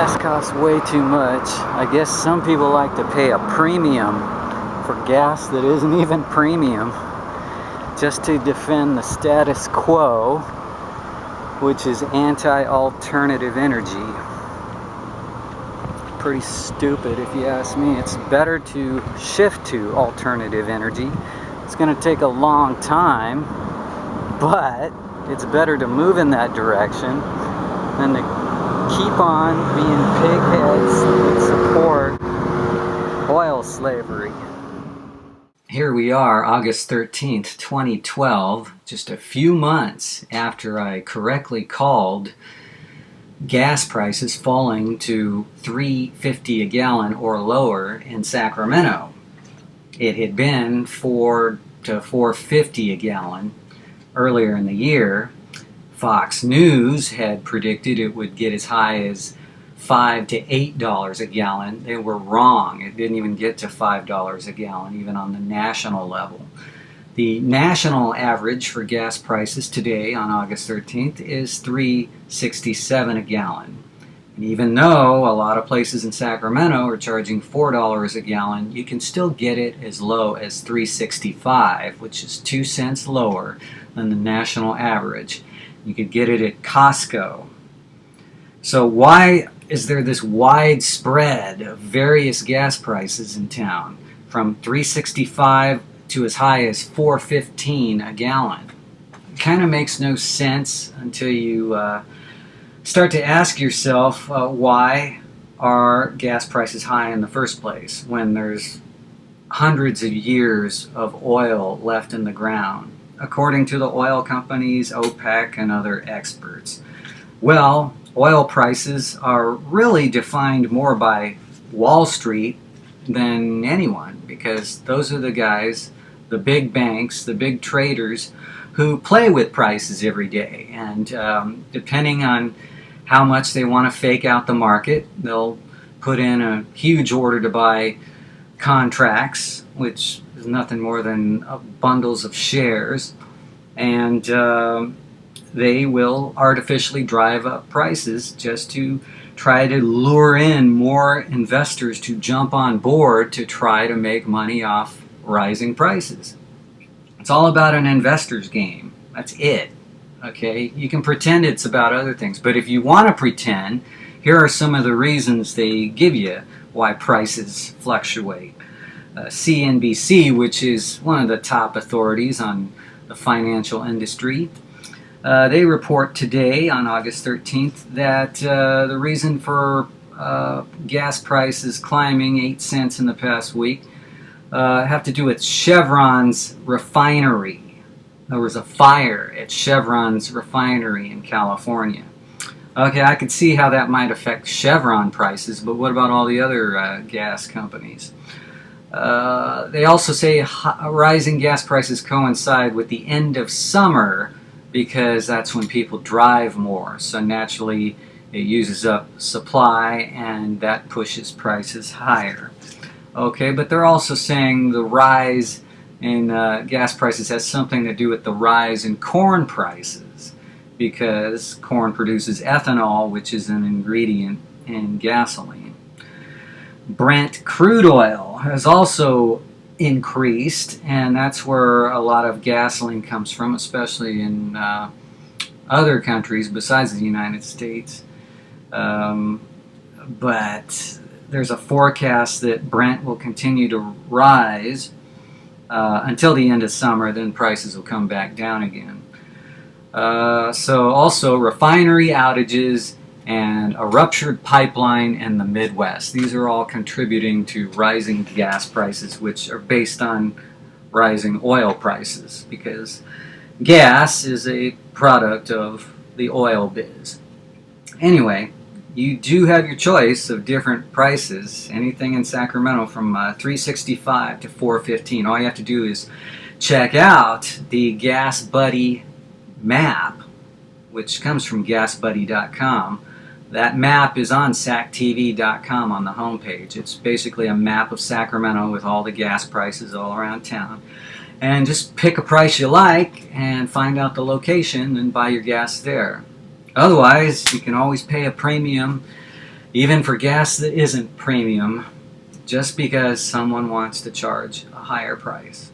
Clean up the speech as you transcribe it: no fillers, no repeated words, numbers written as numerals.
gas costs way too much. I guess some people like to pay a premium for gas that isn't even premium just to defend the status quo, which is anti-alternative energy. Pretty stupid if you ask me. It's better to shift to alternative energy. It's going to take a long time, but it's better to move in that direction than to keep on being pigheads that support oil slavery. Here we are, August 13th, 2012, just a few months after I correctly called gas prices falling to $3.50 a gallon or lower in Sacramento. It had been $4 to $4.50 a gallon earlier in the year. Fox News had predicted it would get as high as $5 to $8 a gallon. They were wrong. It didn't even get to $5 a gallon, even on the national level. The national average for gas prices today on August 13th is $3.67 a gallon. And even though a lot of places in Sacramento are charging $4 a gallon, you can still get it as low as $3.65, which is 2 cents lower than the national average. You could get it at Costco. So why is there this wide spread of various gas prices in town, from $3.65 to as high as $4.15 a gallon? It kind of makes no sense until you start to ask yourself, why are gas prices high in the first place when there's hundreds of years of oil left in the ground, according to the oil companies, OPEC, and other experts? Well, oil prices are really defined more by Wall Street than anyone, because those are the guys, the big banks, the big traders, who play with prices every day. And depending on how much they want to fake out the market, they'll put in a huge order to buy contracts, which is nothing more than bundles of shares, and they will artificially drive up prices just to try to lure in more investors to jump on board to try to make money off rising prices. It's all about an investor's game. That's it. Okay? You can pretend it's about other things, but if you want to pretend, here are some of the reasons they give you why prices fluctuate. CNBC, which is one of the top authorities on the financial industry, they report today on August 13th that the reason for gas prices climbing 8 cents in the past week have to do with Chevron's refinery. There was a fire at Chevron's refinery in California. Okay, I could see how that might affect Chevron prices, but what about all the other gas companies? They also say rising gas prices coincide with the end of summer, because that's when people drive more. So naturally, it uses up supply, and that pushes prices higher. Okay, but they're also saying the rise in gas prices has something to do with the rise in corn prices, because corn produces ethanol, which is an ingredient in gasoline. Brent crude oil has also increased, and that's where a lot of gasoline comes from, especially in other countries besides the United States. But there's a forecast that Brent will continue to rise until the end of summer. Then prices will come back down again. So also refinery outages and a ruptured pipeline in the Midwest. These are all contributing to rising gas prices, which are based on rising oil prices, because gas is a product of the oil biz. Anyway, you do have your choice of different prices. Anything in Sacramento from $3.65 to $4.15. All you have to do is check out the Gas Buddy map, which comes from GasBuddy.com. That map is on SacTV.com on the homepage. It's basically a map of Sacramento with all the gas prices all around town. And just pick a price you like and find out the location and buy your gas there. Otherwise, you can always pay a premium even for gas that isn't premium, just because someone wants to charge a higher price.